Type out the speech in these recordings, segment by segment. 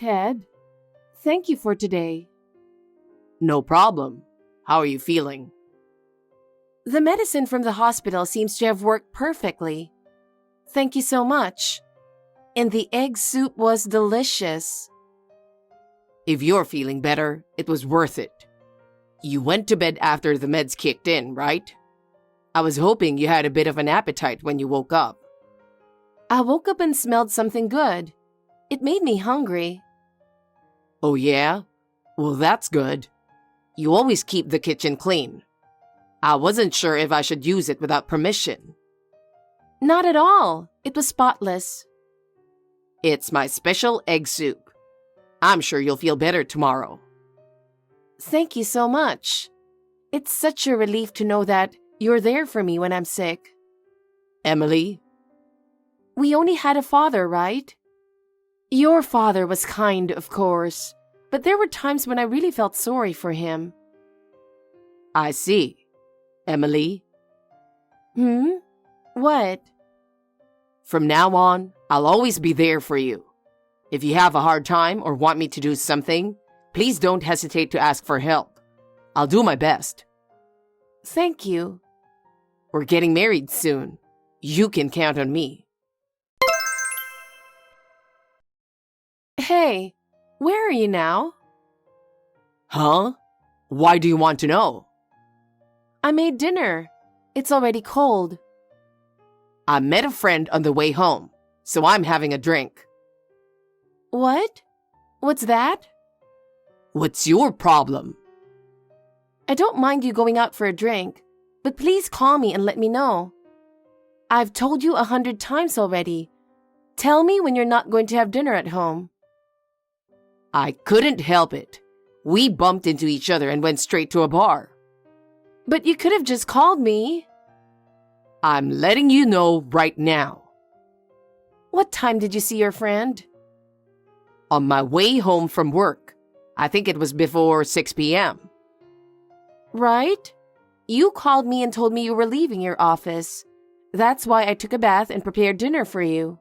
Ted. Thank you for today. No problem. How are you feeling? The medicine from the hospital seems to have worked perfectly. Thank you so much. And the egg soup was delicious. If you're feeling better, it was worth it. You went to bed after the meds kicked in, right? I was hoping you had a bit of an appetite when you woke up. I woke up and smelled something good. It made me hungry. Oh yeah? Well, that's good. You always keep the kitchen clean. I wasn't sure if I should use it without permission. Not at all. It was spotless. It's my special egg soup. I'm sure you'll feel better tomorrow. Thank you so much. It's such a relief to know that you're there for me when I'm sick. Emily? We only had a father, right? Your father was kind, of course, but there were times when I really felt sorry for him. I see. Emily? What? From now on, I'll always be there for you. If you have a hard time or want me to do something, please don't hesitate to ask for help. I'll do my best. Thank you. We're getting married soon. You can count on me. Hey, where are you now? Huh? Why do you want to know? I made dinner. It's already cold. I met a friend on the way home, so I'm having a drink. What? What's that? What's your problem? I don't mind you going out for a drink, but please call me and let me know. I've told you 100 times already. Tell me when you're not going to have dinner at home. I couldn't help it. We bumped into each other and went straight to a bar. But you could have just called me. I'm letting you know right now. What time did you see your friend? On my way home from work. I think it was before 6 p.m. Right? You called me and told me you were leaving your office. That's why I took a bath and prepared dinner for you.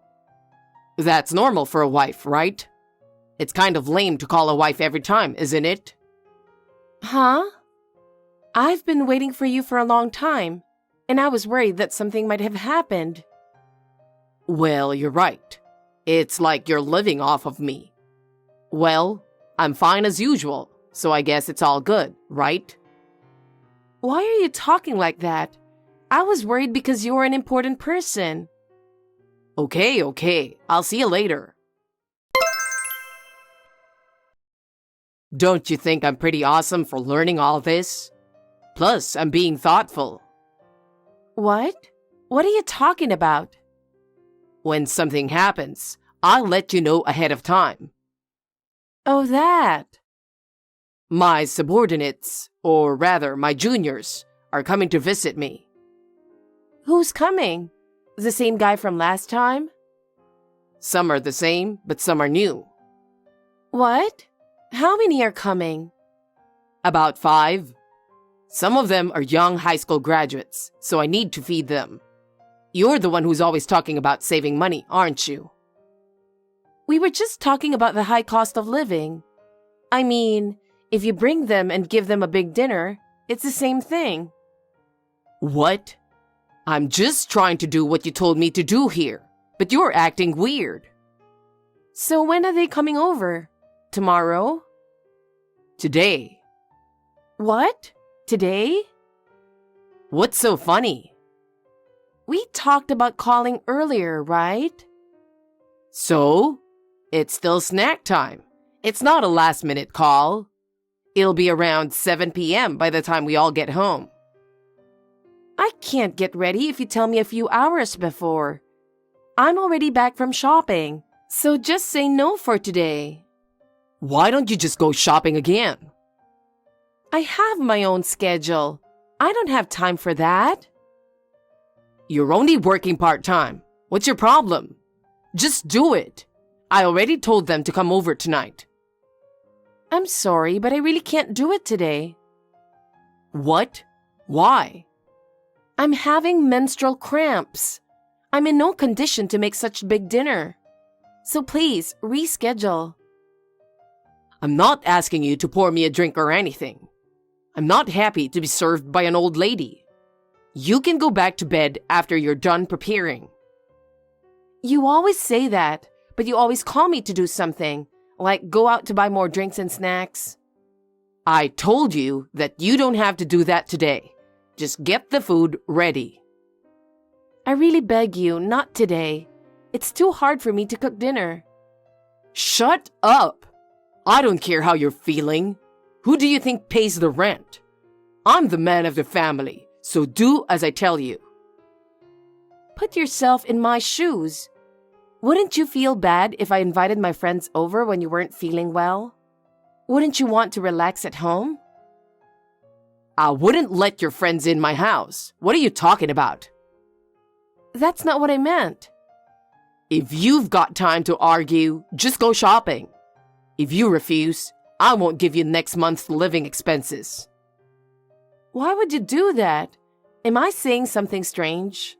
That's normal for a wife, right? It's kind of lame to call a wife every time, isn't it? Huh? I've been waiting for you for a long time, and I was worried that something might have happened. Well, you're right. It's like you're living off of me. Well, I'm fine as usual, so I guess it's all good, right? Why are you talking like that? I was worried because you're an important person. Okay. I'll see you later. Don't you think I'm pretty awesome for learning all this? Plus, I'm being thoughtful. What? What are you talking about? When something happens, I'll let you know ahead of time. Oh, that. My subordinates, or rather my juniors, are coming to visit me. Who's coming? The same guy from last time? Some are the same, but some are new. What? How many are coming? About 5. Some of them are young high school graduates, so I need to feed them. You're the one who's always talking about saving money, aren't you? We were just talking about the high cost of living. I mean, if you bring them and give them a big dinner, it's the same thing. What? I'm just trying to do what you told me to do here, but you're acting weird. So when are they coming over? Tomorrow? Today. What? Today? What's so funny? We talked about calling earlier, right? So? It's still snack time. It's not a last-minute call. It'll be around 7 p.m. by the time we all get home. I can't get ready if you tell me a few hours before. I'm already back from shopping, so just say no for today. Why don't you just go shopping again? I have my own schedule. I don't have time for that. You're only working part-time. What's your problem? Just do it. I already told them to come over tonight. I'm sorry, but I really can't do it today. What? Why? I'm having menstrual cramps. I'm in no condition to make such big dinner. So please, reschedule. I'm not asking you to pour me a drink or anything. I'm not happy to be served by an old lady. You can go back to bed after you're done preparing. You always say that, but you always call me to do something, like go out to buy more drinks and snacks. I told you that you don't have to do that today. Just get the food ready. I really beg you, not today. It's too hard for me to cook dinner. Shut up! I don't care how you're feeling. Who do you think pays the rent? I'm the man of the family, so do as I tell you. Put yourself in my shoes. Wouldn't you feel bad if I invited my friends over when you weren't feeling well? Wouldn't you want to relax at home? I wouldn't let your friends in my house. What are you talking about? That's not what I meant. If you've got time to argue, just go shopping. If you refuse, I won't give you next month's living expenses. Why would you do that? Am I saying something strange?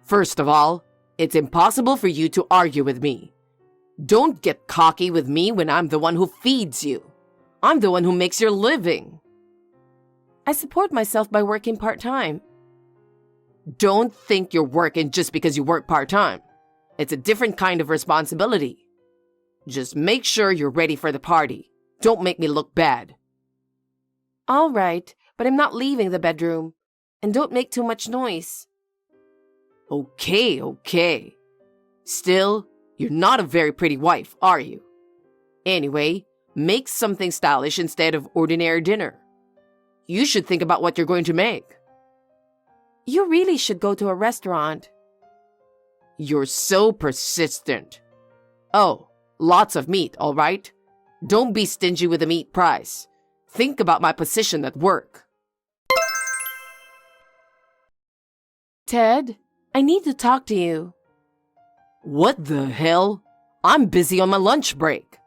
First of all, it's impossible for you to argue with me. Don't get cocky with me when I'm the one who feeds you. I'm the one who makes your living. I support myself by working part-time. Don't think you're working just because you work part-time. It's a different kind of responsibility. Just make sure you're ready for the party. Don't make me look bad. All right, but I'm not leaving the bedroom. And don't make too much noise. Okay. Still, you're not a very pretty wife, are you? Anyway, make something stylish instead of ordinary dinner. You should think about what you're going to make. You really should go to a restaurant. You're so persistent. Oh, lots of meat, all right? Don't be stingy with the meat price. Think about my position at work. Ted, I need to talk to you. What the hell? I'm busy on my lunch break.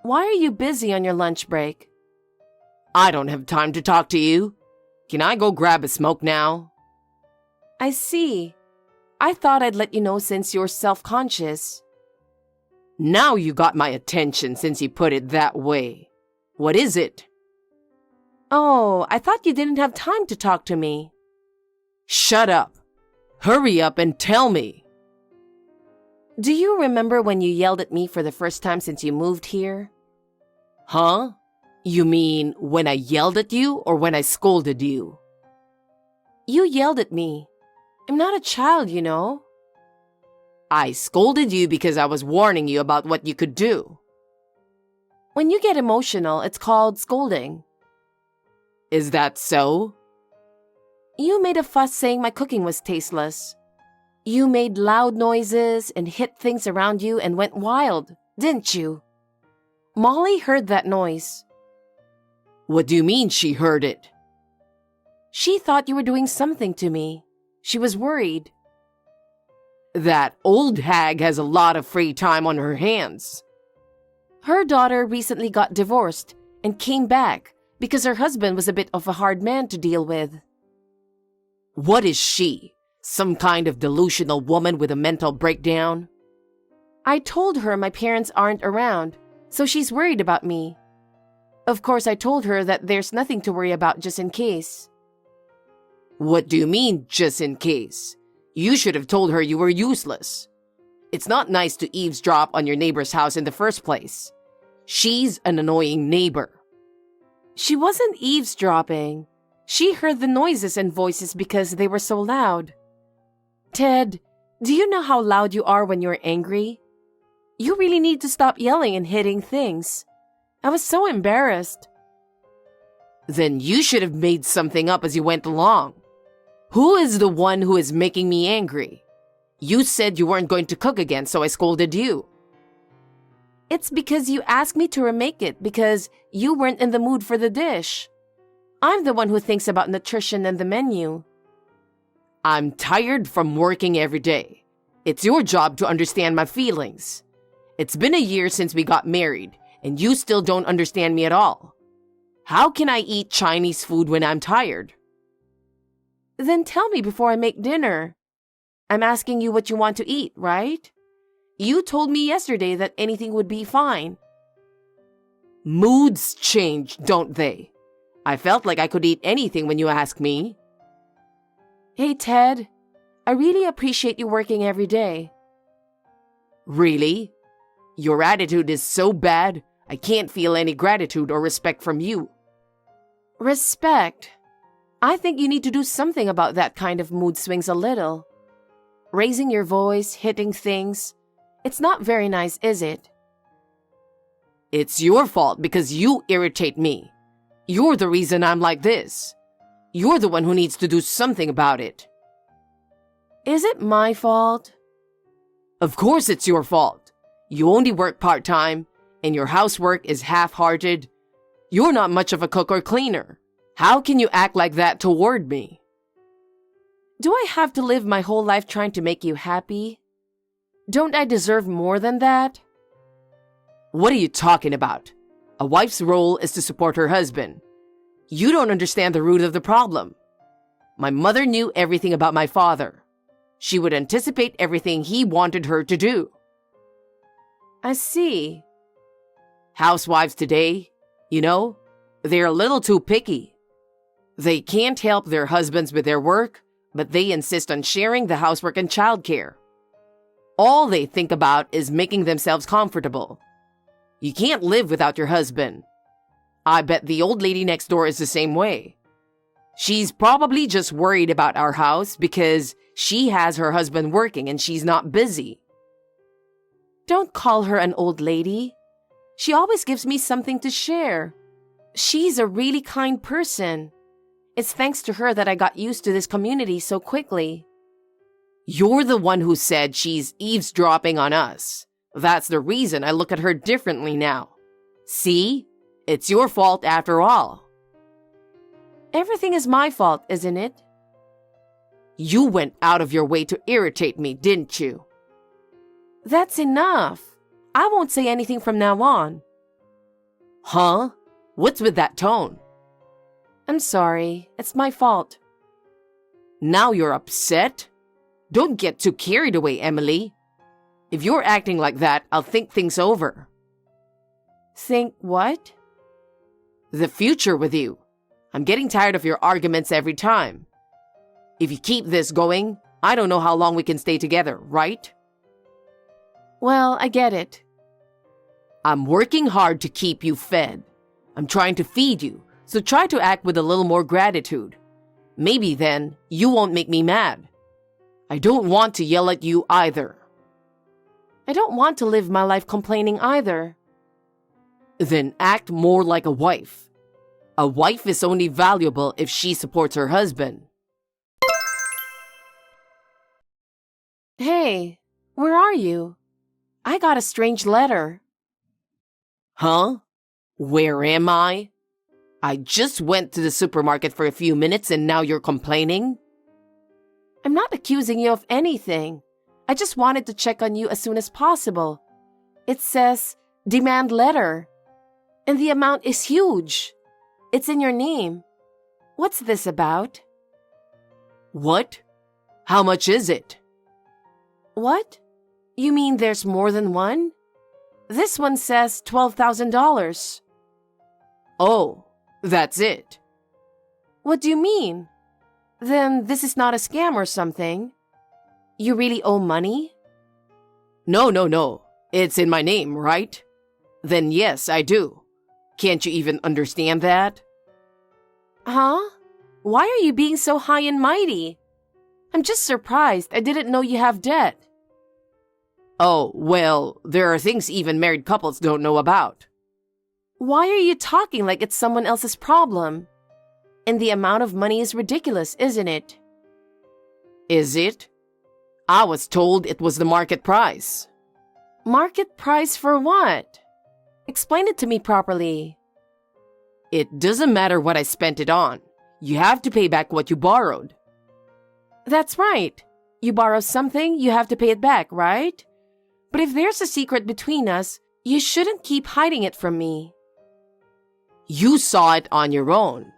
Why are you busy on your lunch break? I don't have time to talk to you. Can I go grab a smoke now? I see. I thought I'd let you know since you're self-conscious. Now you got my attention since you put it that way. What is it? Oh, I thought you didn't have time to talk to me. Shut up. Hurry up and tell me. Do you remember when you yelled at me for the first time since you moved here? Huh? You mean when I yelled at you or when I scolded you? You yelled at me. I'm not a child, you know. I scolded you because I was warning you about what you could do. When you get emotional, it's called scolding. Is that so? You made a fuss saying my cooking was tasteless. You made loud noises and hit things around you and went wild, didn't you? Molly heard that noise. What do you mean she heard it? She thought you were doing something to me. She was worried. That old hag has a lot of free time on her hands. Her daughter recently got divorced and came back because her husband was a bit of a hard man to deal with. What is she? Some kind of delusional woman with a mental breakdown? I told her my parents aren't around, so she's worried about me. Of course, I told her that there's nothing to worry about just in case. What do you mean, just in case? You should have told her you were useless. It's not nice to eavesdrop on your neighbor's house in the first place. She's an annoying neighbor. She wasn't eavesdropping. She heard the noises and voices because they were so loud. Ted, do you know how loud you are when you're angry? You really need to stop yelling and hitting things. I was so embarrassed. Then you should have made something up as you went along. Who is the one who is making me angry? You said you weren't going to cook again, so I scolded you. It's because you asked me to remake it because you weren't in the mood for the dish. I'm the one who thinks about nutrition and the menu. I'm tired from working every day. It's your job to understand my feelings. It's been a year since we got married, and you still don't understand me at all. How can I eat Chinese food when I'm tired? Then tell me before I make dinner. I'm asking you what you want to eat, right? You told me yesterday that anything would be fine. Moods change, don't they? I felt like I could eat anything when you asked me. Hey, Ted. I really appreciate you working every day. Really? Your attitude is so bad, I can't feel any gratitude or respect from you. Respect? I think you need to do something about that kind of mood swings a little. Raising your voice, hitting things. It's not very nice, is it? It's your fault because you irritate me. You're the reason I'm like this. You're the one who needs to do something about it. Is it my fault? Of course it's your fault. You only work part-time, and your housework is half-hearted. You're not much of a cook or cleaner. How can you act like that toward me? Do I have to live my whole life trying to make you happy? Don't I deserve more than that? What are you talking about? A wife's role is to support her husband. You don't understand the root of the problem. My mother knew everything about my father. She would anticipate everything he wanted her to do. I see. Housewives today, they're a little too picky. They can't help their husbands with their work, but they insist on sharing the housework and childcare. All they think about is making themselves comfortable. You can't live without your husband. I bet the old lady next door is the same way. She's probably just worried about our house because she has her husband working and she's not busy. Don't call her an old lady. She always gives me something to share. She's a really kind person. It's thanks to her that I got used to this community so quickly. You're the one who said she's eavesdropping on us. That's the reason I look at her differently now. See? It's your fault after all. Everything is my fault, isn't it? You went out of your way to irritate me, didn't you? That's enough. I won't say anything from now on. Huh? What's with that tone? I'm sorry. It's my fault. Now you're upset? Don't get too carried away, Emily. If you're acting like that, I'll think things over. Think what? The future with you. I'm getting tired of your arguments every time. If you keep this going, I don't know how long we can stay together, right? Well, I get it. I'm working hard to keep you fed. I'm trying to feed you, so try to act with a little more gratitude. Maybe then you won't make me mad. I don't want to yell at you either. I don't want to live my life complaining either. Then act more like a wife. A wife is only valuable if she supports her husband. Hey, where are you? I got a strange letter. Huh? Where am I? I just went to the supermarket for a few minutes and now you're complaining? I'm not accusing you of anything. I just wanted to check on you as soon as possible. It says, demand letter. And the amount is huge. It's in your name. What's this about? What? How much is it? What? You mean there's more than one? This one says $12,000. Oh, that's it. What do you mean? Then this is not a scam or something. You really owe money? No. It's in my name, right? Then yes, I do. Can't you even understand that? Huh? Why are you being so high and mighty? I'm just surprised. I didn't know you have debt. Oh, well, there are things even married couples don't know about. Why are you talking like it's someone else's problem? And the amount of money is ridiculous, isn't it? Is it? I was told it was the market price. Market price for what? Explain it to me properly. It doesn't matter what I spent it on. You have to pay back what you borrowed. That's right. You borrow something, you have to pay it back, right? But if there's a secret between us, you shouldn't keep hiding it from me. You saw it on your own.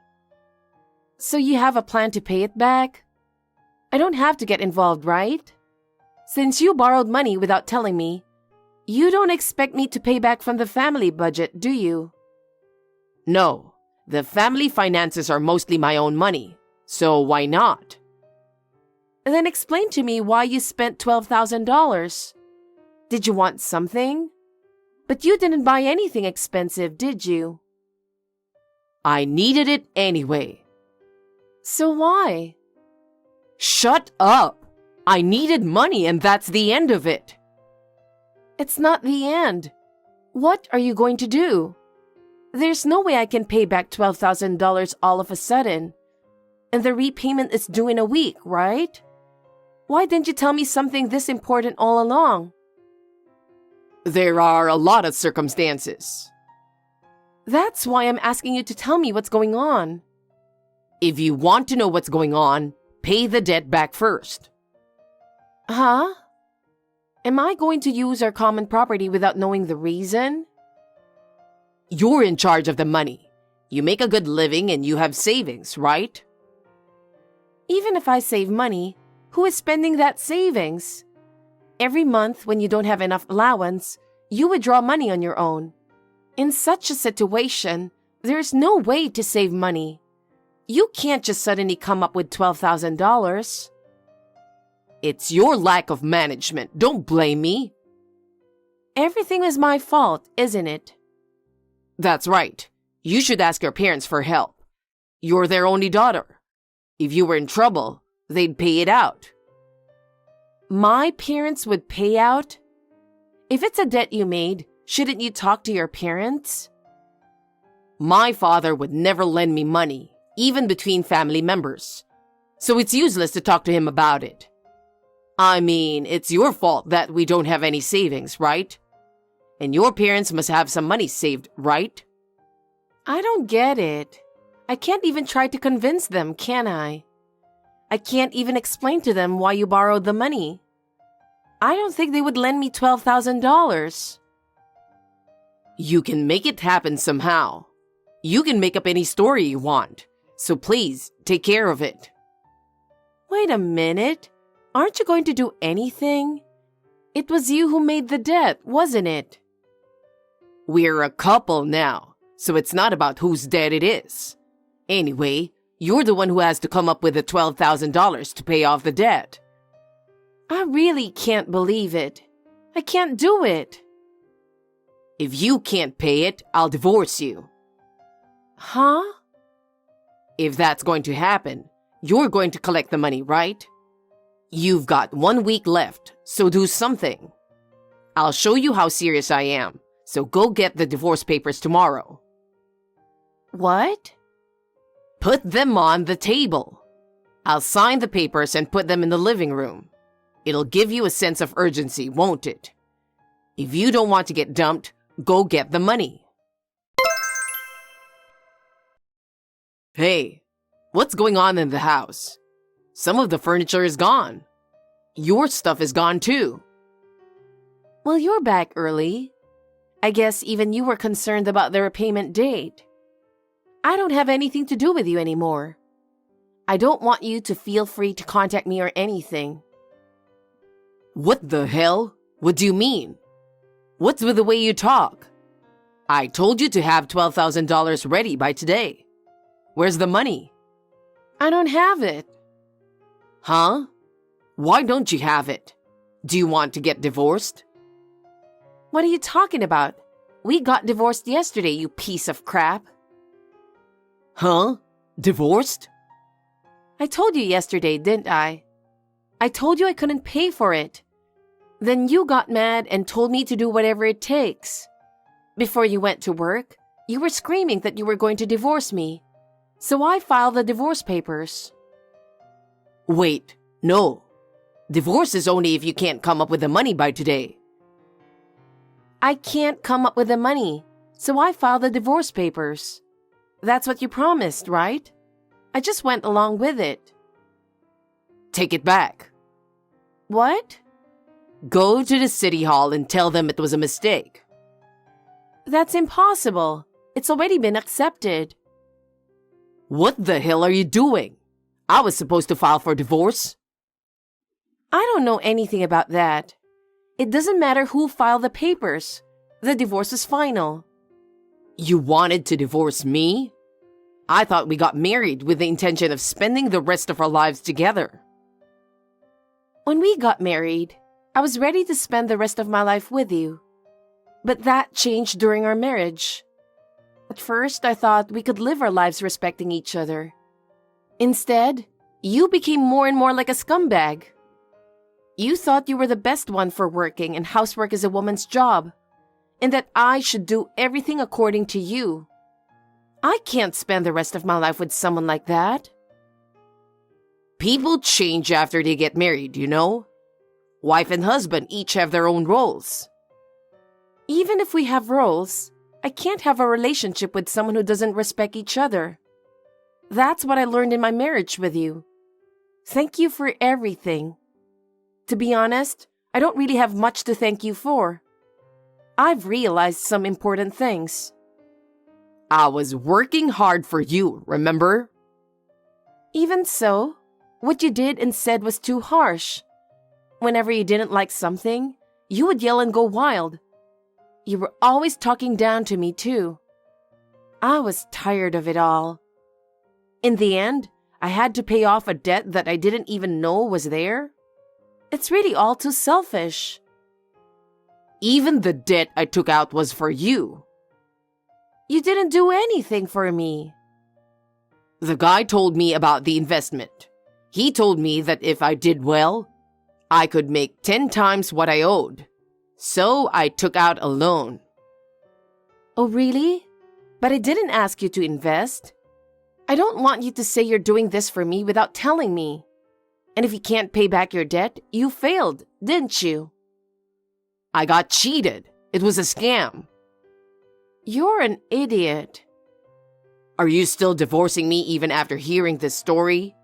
So you have a plan to pay it back? I don't have to get involved, right? Since you borrowed money without telling me, you don't expect me to pay back from the family budget, do you? No, the family finances are mostly my own money, so why not? Then explain to me why you spent $12,000. Did you want something? But you didn't buy anything expensive, did you? I needed it anyway. So why? Shut up! I needed money and that's the end of it. It's not the end. What are you going to do? There's no way I can pay back $12,000 all of a sudden. And the repayment is due in a week, right? Why didn't you tell me something this important all along? There are a lot of circumstances. That's why I'm asking you to tell me what's going on. If you want to know what's going on, pay the debt back first. Huh? Am I going to use our common property without knowing the reason? You're in charge of the money. You make a good living and you have savings, right? Even if I save money, who is spending that savings? Every month, when you don't have enough allowance, you withdraw money on your own. In such a situation, there's no way to save money. You can't just suddenly come up with $12,000. It's your lack of management. Don't blame me. Everything is my fault, isn't it? That's right. You should ask your parents for help. You're their only daughter. If you were in trouble, they'd pay it out. My parents would pay out? If it's a debt you made, shouldn't you talk to your parents? My father would never lend me money, even between family members. So it's useless to talk to him about it. I mean, it's your fault that we don't have any savings, right? And your parents must have some money saved, right? I don't get it. I can't even try to convince them, can I? I can't even explain to them why you borrowed the money. I don't think they would lend me $12,000. You can make it happen somehow. You can make up any story you want. So please, take care of it. Wait a minute. Aren't you going to do anything? It was you who made the debt, wasn't it? We're a couple now, so it's not about whose debt it is. Anyway, you're the one who has to come up with the $12,000 to pay off the debt. I really can't believe it. I can't do it. If you can't pay it, I'll divorce you. Huh? If that's going to happen, you're going to collect the money, right? You've got 1 week left, so do something. I'll show you how serious I am, so go get the divorce papers tomorrow. What? Put them on the table. I'll sign the papers and put them in the living room. It'll give you a sense of urgency, won't it? If you don't want to get dumped, go get the money. Hey, what's going on in the house? Some of the furniture is gone. Your stuff is gone too. Well, you're back early. I guess even you were concerned about the repayment date. I don't have anything to do with you anymore. I don't want you to feel free to contact me or anything. What the hell? What do you mean? What's with the way you talk? I told you to have $12,000 ready by today. Where's the money? I don't have it. Huh? Why don't you have it? Do you want to get divorced? What are you talking about? We got divorced yesterday, you piece of crap. Huh? Divorced? I told you yesterday, didn't I? I told you I couldn't pay for it. Then you got mad and told me to do whatever it takes. Before you went to work, you were screaming that you were going to divorce me. So I filed the divorce papers. Wait, no. Divorce is only if you can't come up with the money by today. I can't come up with the money, so I filed the divorce papers. That's what you promised, right? I just went along with it. Take it back. What? Go to the city hall and tell them it was a mistake. That's impossible. It's already been accepted. What the hell are you doing? I was supposed to file for divorce. I don't know anything about that. It doesn't matter who filed the papers. The divorce is final. You wanted to divorce me? I thought we got married with the intention of spending the rest of our lives together. When we got married, I was ready to spend the rest of my life with you. But that changed during our marriage. At first, I thought we could live our lives respecting each other. Instead, you became more and more like a scumbag. You thought you were the best one for working and housework is a woman's job, and that I should do everything according to you. I can't spend the rest of my life with someone like that. People change after they get married, you know? Wife and husband each have their own roles. Even if we have roles, I can't have a relationship with someone who doesn't respect each other. That's what I learned in my marriage with you. Thank you for everything. To be honest, I don't really have much to thank you for. I've realized some important things. I was working hard for you, remember? Even so, what you did and said was too harsh. Whenever you didn't like something, you would yell and go wild. You were always talking down to me too. I was tired of it all. In the end, I had to pay off a debt that I didn't even know was there. It's really all too selfish. Even the debt I took out was for you. You didn't do anything for me. The guy told me about the investment. He told me that if I did well, I could make 10 times what I owed. So I took out a loan. Oh, really? But I didn't ask you to invest. I don't want you to say you're doing this for me without telling me. And if you can't pay back your debt, you failed, didn't you? I got cheated. It was a scam. You're an idiot. Are you still divorcing me even after hearing this story?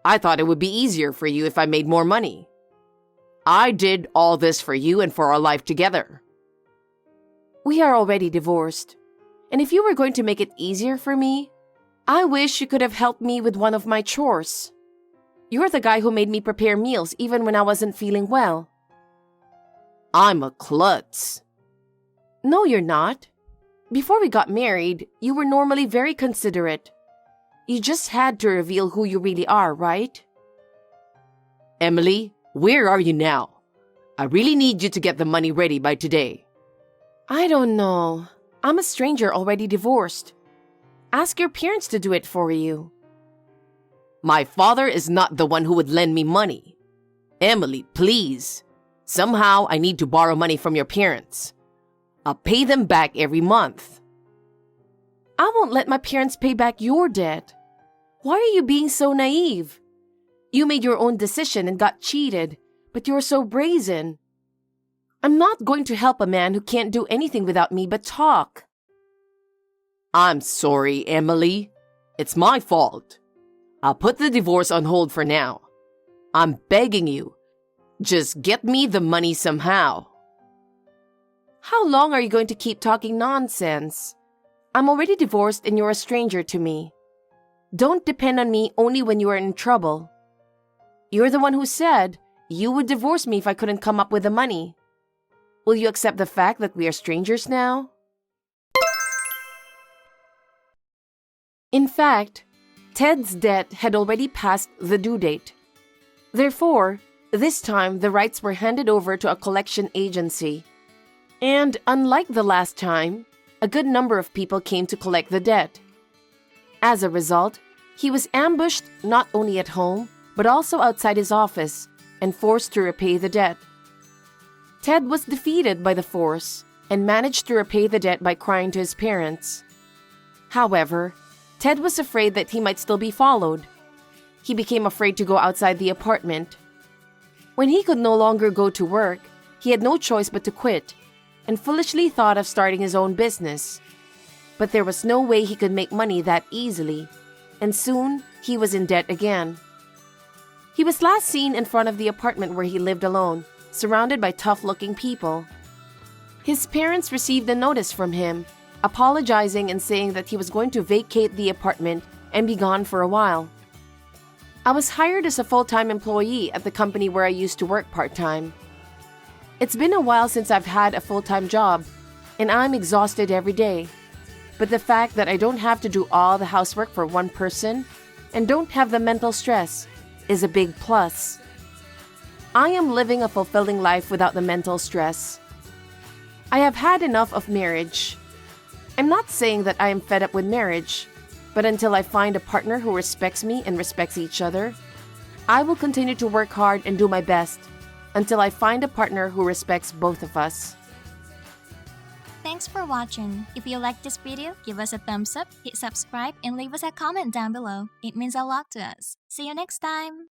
I thought it would be easier for you if I made more money. I did all this for you and for our life together. We are already divorced. And if you were going to make it easier for me, I wish you could have helped me with one of my chores. You're the guy who made me prepare meals even when I wasn't feeling well. I'm a klutz. No, you're not. Before we got married, you were normally very considerate. You just had to reveal who you really are, right? Emily, where are you now? I really need you to get the money ready by today. I don't know. I'm a stranger already divorced. Ask your parents to do it for you. My father is not the one who would lend me money. Emily, please. Somehow I need to borrow money from your parents. I'll pay them back every month. I won't let my parents pay back your debt. Why are you being so naive? You made your own decision and got cheated, but you're so brazen. I'm not going to help a man who can't do anything without me but talk. I'm sorry, Emily. It's my fault. I'll put the divorce on hold for now. I'm begging you. Just get me the money somehow. How long are you going to keep talking nonsense? I'm already divorced and you're a stranger to me. Don't depend on me only when you are in trouble. You're the one who said you would divorce me if I couldn't come up with the money. Will you accept the fact that we are strangers now? In fact, Ted's debt had already passed the due date. Therefore, this time the rights were handed over to a collection agency. And unlike the last time, a good number of people came to collect the debt. As a result, he was ambushed not only at home, but also outside his office and forced to repay the debt. Ted was defeated by the force and managed to repay the debt by crying to his parents. However, Ted was afraid that he might still be followed. He became afraid to go outside the apartment. When he could no longer go to work, he had no choice but to quit and foolishly thought of starting his own business. But there was no way he could make money that easily, and soon he was in debt again. He was last seen in front of the apartment where he lived alone, surrounded by tough-looking people. His parents received a notice from him, apologizing and saying that he was going to vacate the apartment and be gone for a while. I was hired as a full-time employee at the company where I used to work part-time. It's been a while since I've had a full-time job, and I'm exhausted every day. But the fact that I don't have to do all the housework for one person and don't have the mental stress is a big plus. I am living a fulfilling life without the mental stress. I have had enough of marriage. I'm not saying that I am fed up with marriage, but until I find a partner who respects me and respects each other, I will continue to work hard and do my best until I find a partner who respects both of us. Thanks for watching. If you liked this video, give us a thumbs up, hit subscribe, and leave us a comment down below. It means a lot to us. See you next time!